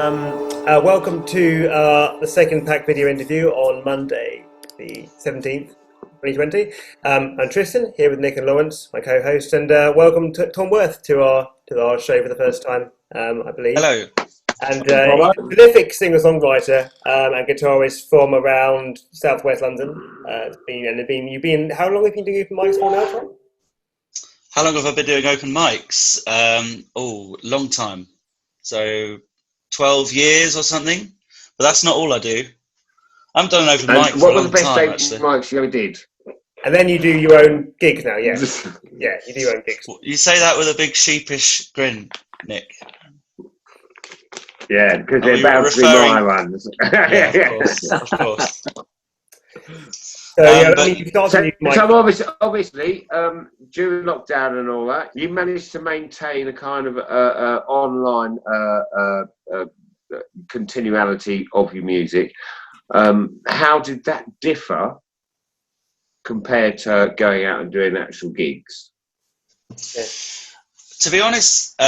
Welcome to the second PAC video interview on Monday, the 17th, 2020. I'm Tristan, here with Nick and Lawrence, my co-host, and welcome to Thom Worth to our show for the first time, I believe. Hello. And he's a prolific singer-songwriter and guitarist from around southwest London. You've been. How long have you been doing open mics for now, Thom? How long have I been doing open mics? Long time. So 12 years or something. But that's not all I do. I haven't done an open mic for a long time, actually. What were the best open mics you ever did? And then you do your own gigs now, yeah. Yeah, you do your own gigs. You say that with a big sheepish grin, Nick. Yeah, because they're about to be my ones. Yeah, of course. So obviously, during lockdown and all that, you managed to maintain a kind of online continuality of your music. How did that differ compared to going out and doing actual gigs? Yeah. To be honest,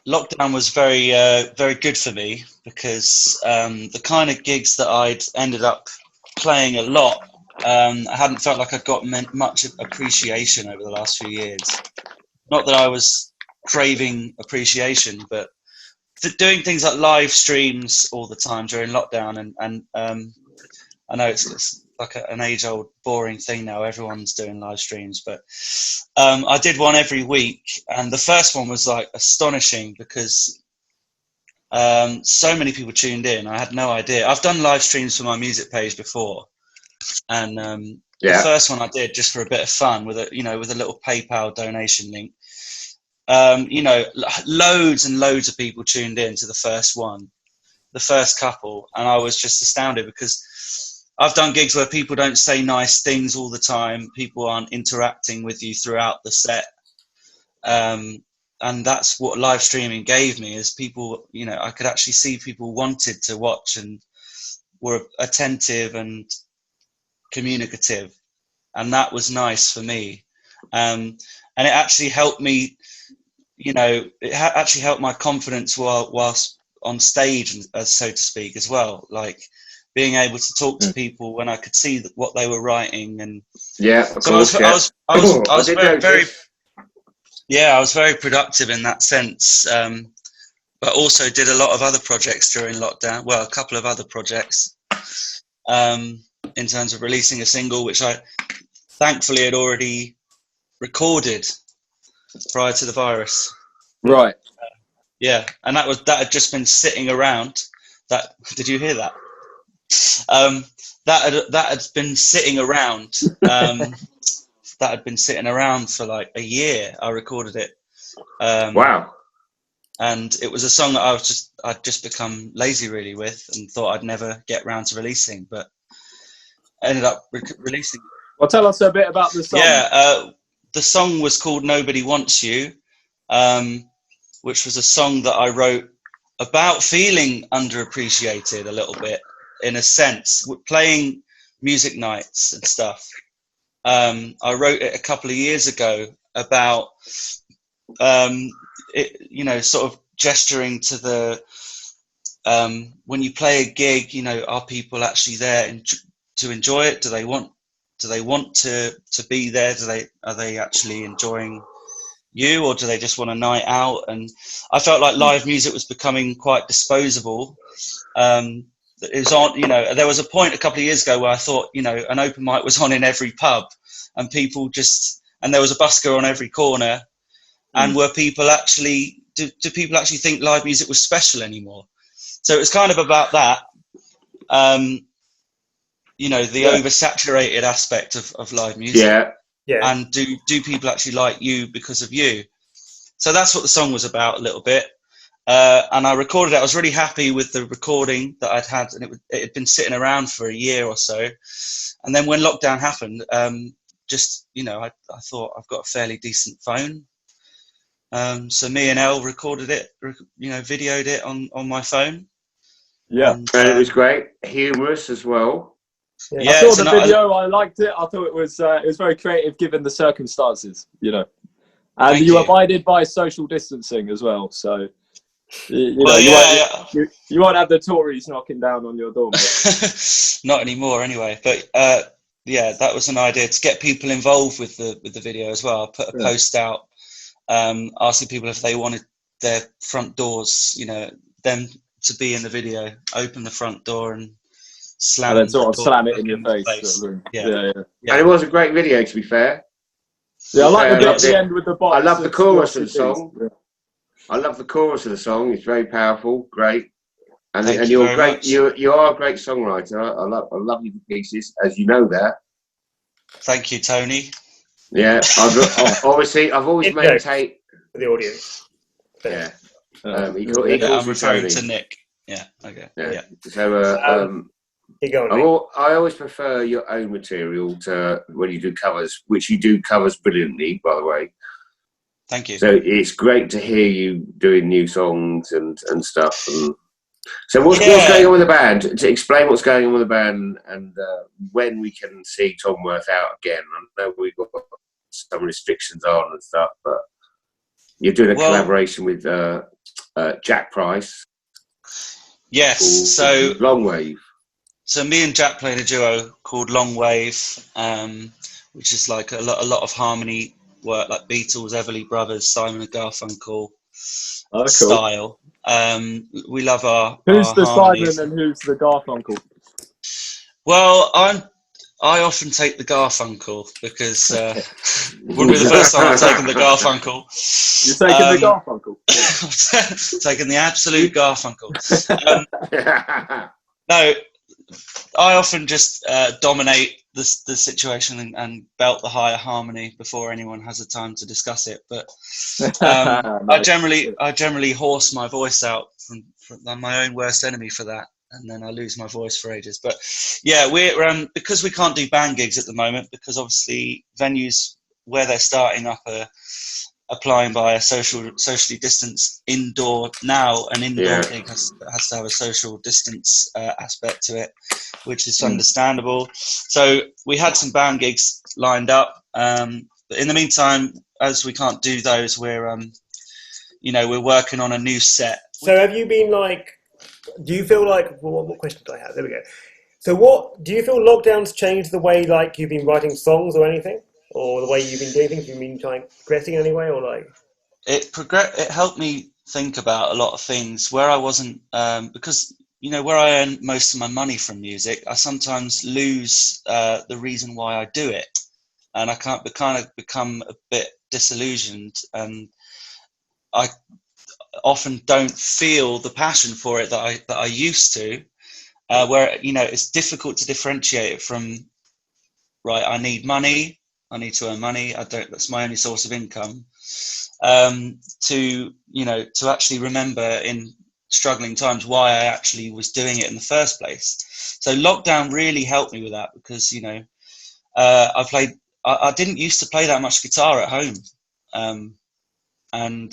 lockdown was very good for me because the kind of gigs that I'd ended up playing a lot, I hadn't felt like I'd got much appreciation over the last few years. Not that I was craving appreciation, but doing things like live streams all the time during lockdown, and I know it's like an age-old boring thing now. Everyone's doing live streams, but I did one every week, and the first one was like astonishing because so many people tuned in. I had no idea. I've done live streams for my music page before, and the first one I did just for a bit of fun with a little PayPal donation link. Loads and loads of people tuned in to the first one, the first couple, and I was just astounded because I've done gigs where people don't say nice things all the time. People aren't interacting with you throughout the set. And that's what live streaming gave me, is people, I could actually see people wanted to watch and were attentive and communicative. And that was nice for me. And it actually helped me, actually helped my confidence whilst on stage, so to speak, as well. Like being able to talk to people when I could see what they were writing. And I was very productive in that sense, but also did a lot of other projects during lockdown. Well, a couple of other projects in terms of releasing a single, which I thankfully had already recorded prior to the virus. Right. And that had just been sitting around. Did you hear that? That had been sitting around. That had been sitting around for like a year. I recorded it. Wow. And it was a song that I'd just become lazy really with, and thought I'd never get round to releasing, but ended up releasing. Well, tell us a bit about the song. The song was called Nobody Wants You, which was a song that I wrote about feeling underappreciated a little bit, in a sense, playing music nights and stuff. I wrote it a couple of years ago about, sort of gesturing to the, when you play a gig, are people actually there to enjoy it? Do they want to be there? Are they actually enjoying you, or do they just want a night out? And I felt like live music was becoming quite disposable. It was on, there was a point a couple of years ago where I thought, an open mic was on in every pub, and and there was a busker on every corner. And were people actually, do people actually think live music was special anymore? So it was kind of about that, the oversaturated aspect of live music. Yeah. And do people actually like you because of you? So that's what the song was about a little bit. And I recorded it. I was really happy with the recording that I'd had, and it had been sitting around for a year or so. And then when lockdown happened, I thought I've got a fairly decent phone. So me and Elle recorded it, videoed it on my phone. Yeah. And it was great. Humorous as well. Yeah, I saw the video. I liked it. I thought it was very creative given the circumstances, And you abided by social distancing as well. So You won't have the Tories knocking down on your door, mate. Not anymore, anyway. But yeah, that was an idea to get people involved with the video as well. I put a post out asking people if they wanted their front doors, them to be in the video. Open the front door and slam and then sort of the door slam it in your face. Yeah. And it was a great video, to be fair. Yeah, I like the bit at the end with the box. I love the chorus of the song. Yeah. I love the chorus of the song. It's very powerful, great. And you're great. You are a great songwriter. I love your pieces, as you know that. Thank you, Tony. Yeah, I've always maintained for the audience. Yeah. I'm referring to Nick. Yeah. Okay. Yeah. So I always prefer your own material to when you do covers, which you do covers brilliantly, by the way. Thank you. So it's great to hear you doing new songs and stuff. And so what's going on with the band? To explain what's going on with the band and when we can see Thom Worth out again. I know we've got some restrictions on and stuff, but you're doing a collaboration with Jack Price. Yes. So Long Wave. So me and Jack played a duo called Long Wave, which is like a lot of harmony work, like Beatles, Everly Brothers, Simon and Garfunkel style. We love our Who's the harmonies. Simon and who's the Garfunkel? Well, I often take the Garfunkel because wouldn't be the first time I've taken the Garfunkel. You're taking the Garfunkel? Taking the absolute Garfunkel. No, I often just dominate the situation and belt the higher harmony before anyone has the time to discuss it. But I generally horse my voice out from I'm my own worst enemy for that, and then I lose my voice for ages. But yeah, we're because we can't do band gigs at the moment because obviously venues where they're starting up are applying by a socially distanced indoor now. An indoor gig has to have a social distance aspect to it, which is understandable. So we had some band gigs lined up. But in the meantime, as we can't do those, we're working on a new set. So have you been do you feel like, what question do I have? There we go. So do you feel lockdowns changed the way you've been writing songs or anything? Or the way you've been doing things? You've been progressing anyway, or It helped me think about a lot of things where I wasn't because where I earn most of my money from music, I sometimes lose the reason why I do it, and I can't become a bit disillusioned, and I often don't feel the passion for it that I used to. Where it's difficult to differentiate it from I need money. I need to earn money. That's my only source of income. To actually remember in struggling times why I actually was doing it in the first place. So lockdown really helped me with that because I didn't used to play that much guitar at home, and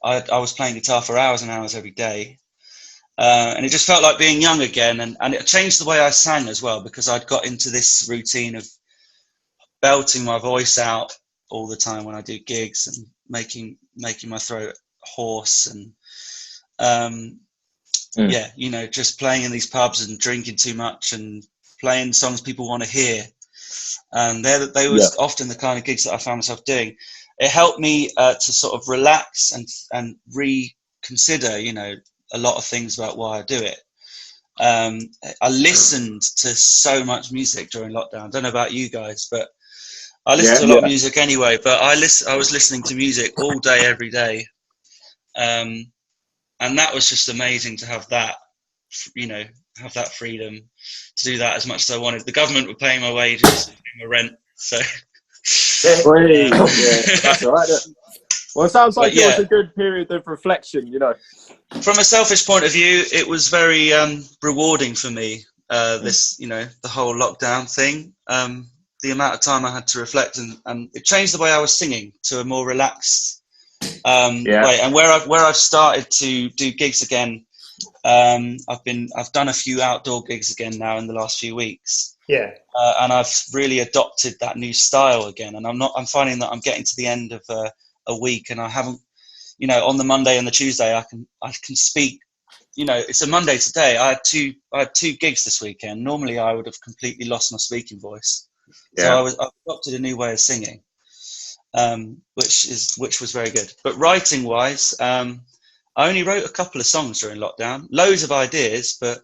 I was playing guitar for hours and hours every day, and it just felt like being young again. And it changed the way I sang as well because I'd got into this routine of belting my voice out all the time when I do gigs and making my throat hoarse and just playing in these pubs and drinking too much and playing songs people want to hear. And they was often the kind of gigs that I found myself doing. It helped me to sort of relax and reconsider, a lot of things about why I do it. I listened to so much music during lockdown. I don't know about you guys, but I listened to a lot of music anyway. But I was listening to music all day, every day, and that was just amazing to have that, have that freedom to do that as much as I wanted. The government were paying my wages, paying my rent, so. That's all right. Well, it sounds like it was a good period of reflection, From a selfish point of view, it was very rewarding for me, the whole lockdown thing. The amount of time I had to reflect and it changed the way I was singing to a more relaxed way. And where I've started to do gigs again, I've done a few outdoor gigs again now in the last few weeks. Yeah. And I've really adopted that new style again. And I'm finding that I'm getting to the end of a week and I haven't you know, on the Monday and the Tuesday, I can speak. You know, it's a Monday today. I had two gigs this weekend. Normally, I would have completely lost my speaking voice. So I adopted a new way of singing, which was very good. But writing wise, I only wrote a couple of songs during lockdown. Loads of ideas, but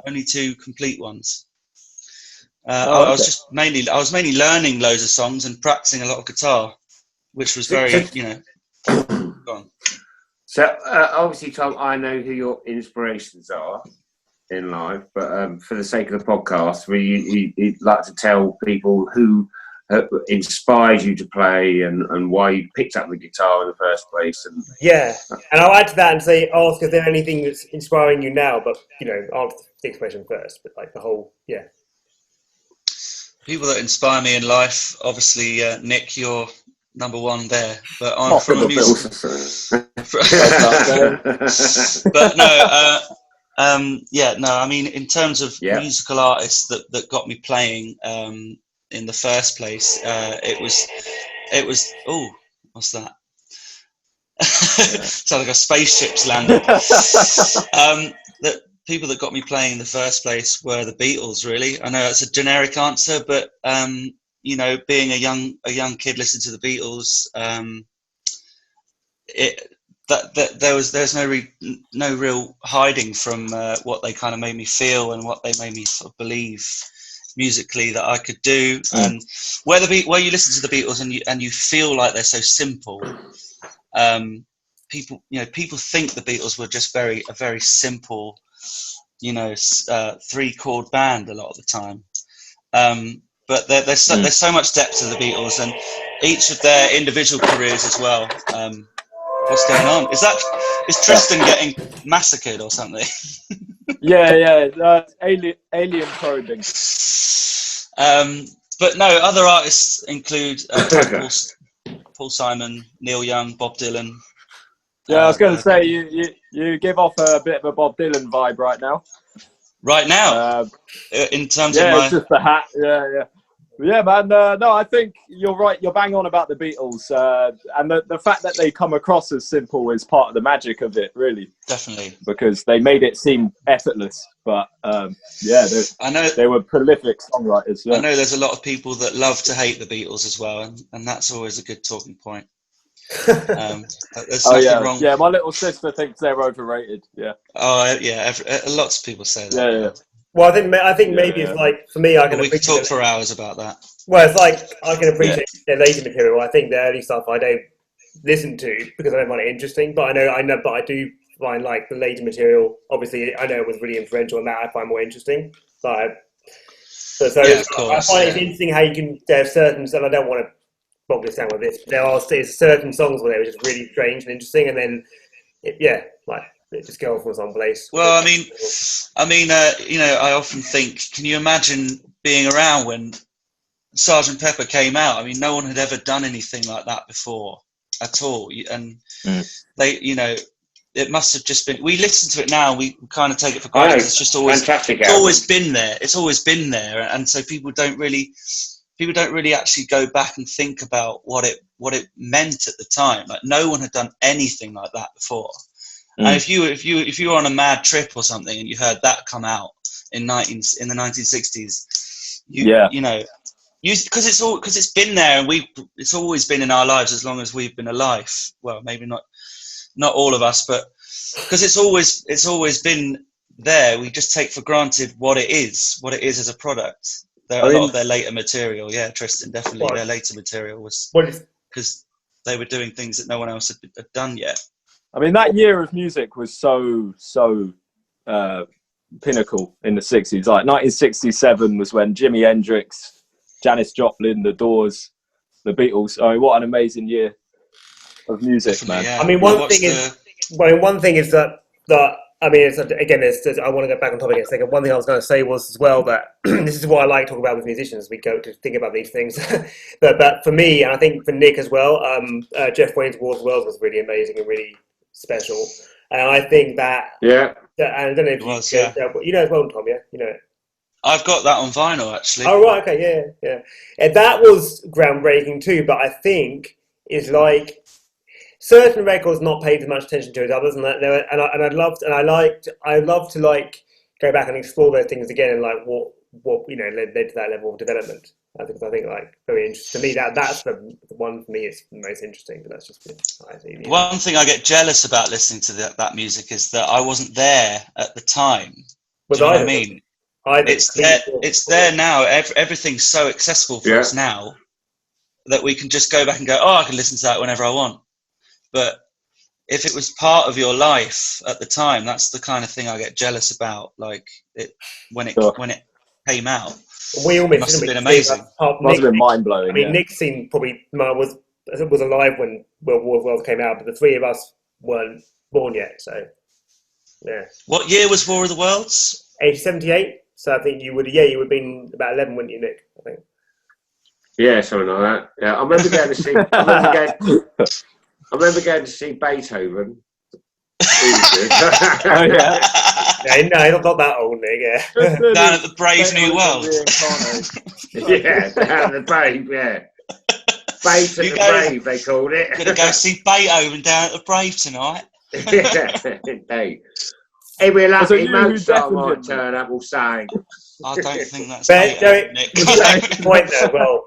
only 2 complete ones. I was mainly learning loads of songs and practicing a lot of guitar, which was very, you know. Go on. So obviously, Tom, I know who your inspirations are in life, but for the sake of the podcast, you'd like to tell people who inspired you to play and why you picked up the guitar in the first place. And I'll add to that and ask if there's anything that's inspiring you now, but you know, answer the question first. But like the whole, people that inspire me in life, obviously, Nick, you're number one there. But I'm from a music. But no, I mean, in terms of musical artists that got me playing in the first place, it was. Oh, what's that? Sounds like a spaceship's landed. The people that got me playing in the first place were the Beatles. Really, I know that's a generic answer, but you know, being a young kid listening to the Beatles, there's no real hiding from what they kind of made me feel and what they made me sort of believe musically that I could do. And where you listen to the Beatles and you feel like they're so simple, people think the Beatles were just a very simple, you know, 3-chord band a lot of the time. But there's so much depth to the Beatles and each of their individual careers as well. What's going on? Is Tristan getting massacred or something? Alien probing. But no, other artists include Paul Simon, Neil Young, Bob Dylan. Yeah, I was going to say you give off a bit of a Bob Dylan vibe right now. Right now, in terms of it's just the hat. Yeah, man. No, I think you're right. You're bang on about the Beatles, and the fact that they come across as simple is part of the magic of it, really. Definitely, because they made it seem effortless. But I know they were prolific songwriters. Yeah. I know there's a lot of people that love to hate the Beatles as well, and that's always a good talking point. There's nothing wrong. Yeah, my little sister thinks they're overrated. Yeah. Oh yeah, lots of people say that. Yeah. Well, I think maybe it's like for me, we could talk for hours about that. Well, it's like I can appreciate their later material. I think the early stuff I don't listen to because I don't find it interesting. But I do find like the later material. Obviously, I know it was really influential, and that I find more interesting. I find it interesting how you can. There are certain, and I don't want to probably sound with this. There's certain songs where they were just really strange and interesting, and then it just go off from some place. Well, I mean, you know, I often think, can you imagine being around when Sgt. Pepper came out? I mean, no one had ever done anything like that before at all, and they, you know, it must have just been. We listen to it now, and we kind of take it for granted. It's just always, it's always been there. It's always been there, and so people don't really actually go back and think about what it meant at the time. Like no one had done anything like that before. And if you were on a mad trip or something and you heard that come out in the 1960s, you know, because it's been there and it's always been in our lives as long as we've been alive. Well, maybe not all of us, but because it's always been there, we just take for granted what it is as a product. A lot of their later material, Tristan, definitely their later material was because they were doing things that no one else had done yet. I mean, that year of music was so pinnacle in the 60s. Like 1967 was when Jimi Hendrix, Janis Joplin, The Doors, the Beatles. I mean, what an amazing year of music, definitely, man. Yeah. I mean, one thing is that I mean, I want to go back on topic in a second. One thing I was going to say was as well that this is what I like to talk about with musicians. We go to think about these things, but for me, and I think for Nick as well, Jeff Wayne's Wars World was really amazing and really special. And I think that and I don't know if you know as well, Tom. Yeah, you know it. I've got that on vinyl actually. Oh right, okay, yeah. And that was groundbreaking too. But I think it's like certain records not paid as much attention to as others, and I'd love to like go back and explore those things again, and like what led to that level of development. I think like very interesting to me. That's the one for me is the most interesting. But that's just one thing I get jealous about listening to that music is that I wasn't there at the time. Do you know what I mean? It's there now. Everything's so accessible for us now that we can just go back and go, I can listen to that whenever I want. But if it was part of your life at the time, that's the kind of thing I get jealous about. Like when it came out, we all must have been amazing. Must have been mind blowing. I mean, Nick's scene probably was alive when World War World came out, but the three of us weren't born yet. So yeah. What year was War of the Worlds? 78. So I think you would have been about 11, wouldn't you, Nick? I think. Yeah, something like that. Yeah, I remember going to see. I remember going to see Beethoven. Oh yeah. No, not that old, Nick. Yeah. Down at the Brave New World. Yeah, down at the Brave. Yeah. Bait at the Brave, they called it. Gonna go see Beethoven down at the Brave tonight. Yeah, indeed. Every lucky Mozart might turn up or sang. I don't think that's Nick. Point there. Well,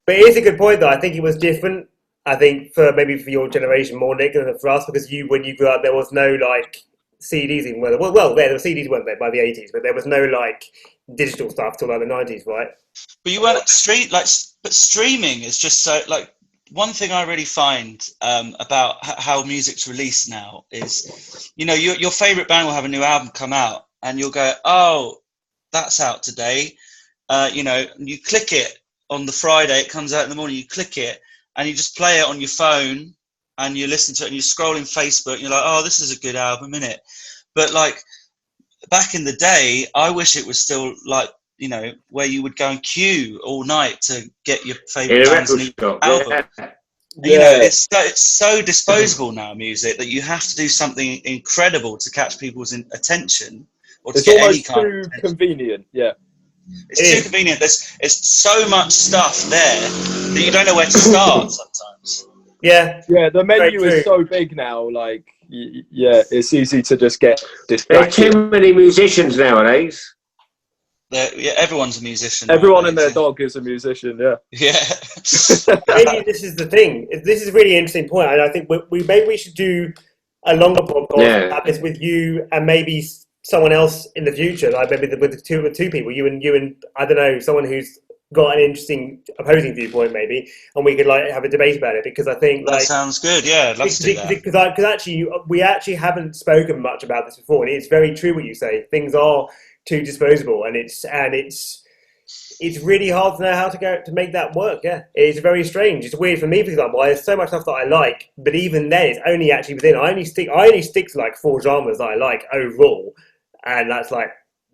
but it is a good point though. I think it was different. I think for your generation more, Nick, than for us, because when you grew up, there was no like CDs even. Well, there were CDs, weren't there, by the 80s, but there was no like digital stuff till like the 90s, right? But you weren't but streaming is just so like. One thing I really find about how music's released now is, your favourite band will have a new album come out and you'll go, oh, that's out today. You click it on the Friday, it comes out in the morning, you click it and you just play it on your phone and you listen to it and you scroll in Facebook and you're like, oh, this is a good album, innit? But like back in the day, I wish it was still like, where you would go and queue all night to get your favourite band's new album. Yeah. It's so disposable now, music, that you have to do something incredible to catch people's attention or to get any kind of attention. It's almost too convenient, yeah. It's too convenient. It's so much stuff there that you don't know where to start sometimes. Yeah. Yeah, the menu is so big now, like, it's easy to just get distracted. There's too many musicians nowadays. Everyone's a musician. Everyone and their dog is a musician. Yeah. Yeah. Maybe this is the thing. This is a really interesting point, and I think maybe we should do a longer podcast about this with you and maybe someone else in the future. Like maybe with two people, you and I don't know, someone who's got an interesting opposing viewpoint, maybe, and we could like have a debate about it, because I think that sounds good. Yeah, I'd love to do that. Because actually, we actually haven't spoken much about this before, and it's very true what you say. Things are too disposable, and it's really hard to know how to make that work. Yeah, it's very strange. It's weird for me, for example. There's so much stuff that I like, but even then, it's only actually within. I only stick to like 4 genres that I like overall, and that's like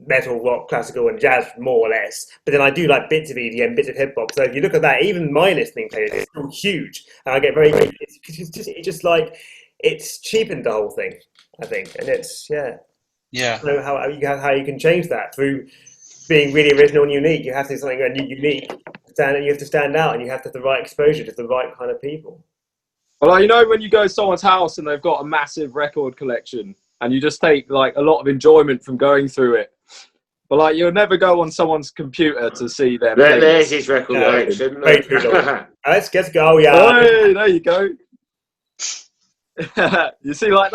metal, rock, classical, and jazz, more or less. But then I do like bits of EDM, bits of hip hop. So if you look at that, even my listening playlist is still huge, and I get very. It's cheapened the whole thing, I think, and it's Yeah. So how you can change that through being really original and unique. You have to do something unique, and you have to stand out, and you have to have the right exposure to the right kind of people. Well, when you go to someone's house and they've got a massive record collection, and you just take like a lot of enjoyment from going through it, but like you'll never go on someone's computer to see them. There's his record collection. Let's go. Yeah. Hey, there you go. You see, like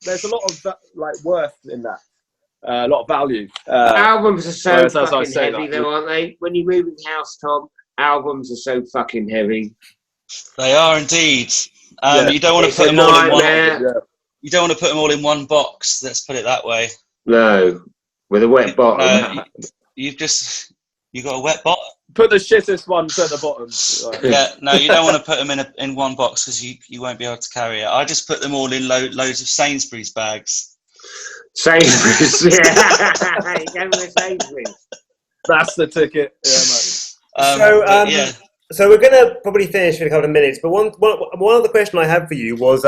there's a lot of like worth in that, a lot of value. Albums are so fucking heavy, though, aren't they? When you move in the house, Tom, albums are so fucking heavy. They are indeed. You don't want to put them all in one. You don't want to put them all in one box. Let's put it that way. No, with a wet bottom. You got a wet bottom. Put the shittest ones at the bottom. Yeah, no, you don't want to put them in one box because you won't be able to carry it. I just put them all in loads of Sainsbury's bags. Sainsbury's, yeah. You go with Sainsbury's. That's the ticket. Yeah, mate. So we're going to probably finish in a couple of minutes, but one other question I had for you was,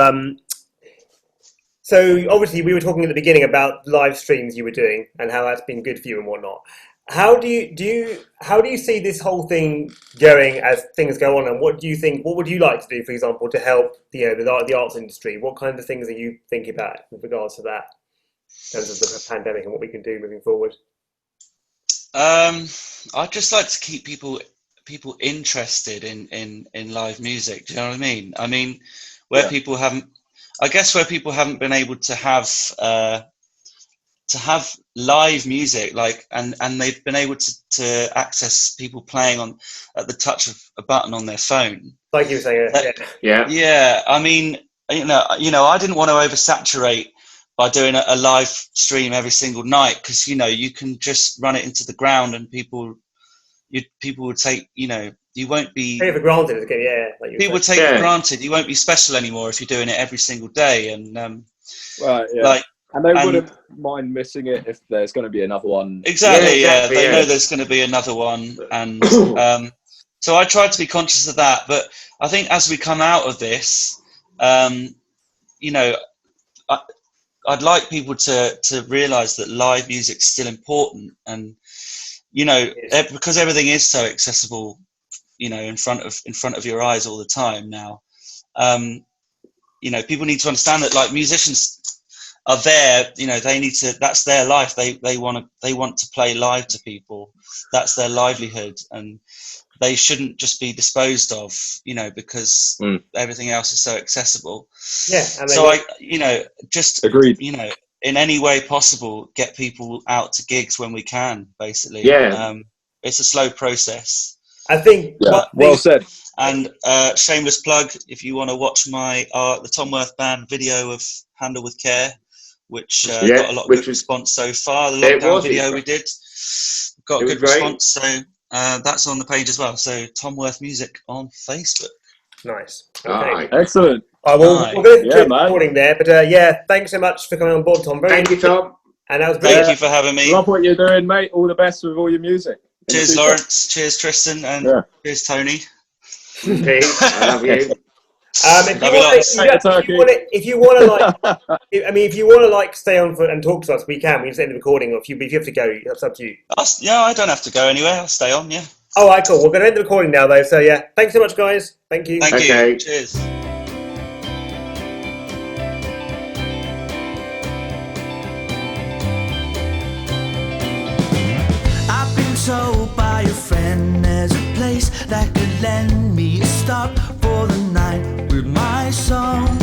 so obviously we were talking at the beginning about live streams you were doing and how that's been good for you and whatnot. How do you see this whole thing going as things go on, and what do you think? What would you like to do, for example, to help the arts industry? What kind of things are you thinking about with regards to that, in terms of the pandemic and what we can do moving forward? I'd just like to keep people interested in live music. Do you know what I mean? I mean, where people haven't been able to have live music, like, and they've been able to access people playing at the touch of a button on their phone. Like you were saying, yeah. I mean, you know, I didn't want to oversaturate by doing a live stream every single night, because you can just run it into the ground and people would take, you won't be take it for granted. Like people would take it for granted. You won't be special anymore if you're doing it every single day, and right, yeah. And they wouldn't mind missing it if there's going to be another one. Exactly, They know there's going to be another one. And so I tried to be conscious of that. But I think as we come out of this, I'd like people to realise that live music's still important. And, because everything is so accessible, in front of your eyes all the time now, people need to understand that, like, musicians are there, they need to, that's their life. They want to play live to people. That's their livelihood, and they shouldn't just be disposed of, because everything else is so accessible. Yeah. So just agreed. In any way possible, get people out to gigs when we can, basically. Yeah. It's a slow process. I think. Yeah. Well said. And shameless plug, if you want to watch the Thom Worth Band video of Handle with Care, which got a lot of good response so far. The lockdown video we did got a good response, so that's on the page as well. So Thom Worth Music on Facebook. Nice. Okay. Excellent. We're going to keep recording there, but thanks so much for coming on board, Tom. Thank you, Tom. And that was Thank you for having me. Love what you're doing, mate. All the best with all your music. Cheers, Lawrence. Cheers, Tristan, and cheers, Tony. Peace. I love you. If you want to like stay on and talk to us, we can. We just end the recording. Or if you have to go, it's up to you. I don't have to go anywhere. I'll stay on. Yeah. All right, cool. We're going to end the recording now, though. So thanks so much, guys. Thank you. Thank you. Cheers. I've been told by a friend there's a place that could lend me a stop for the night with my song.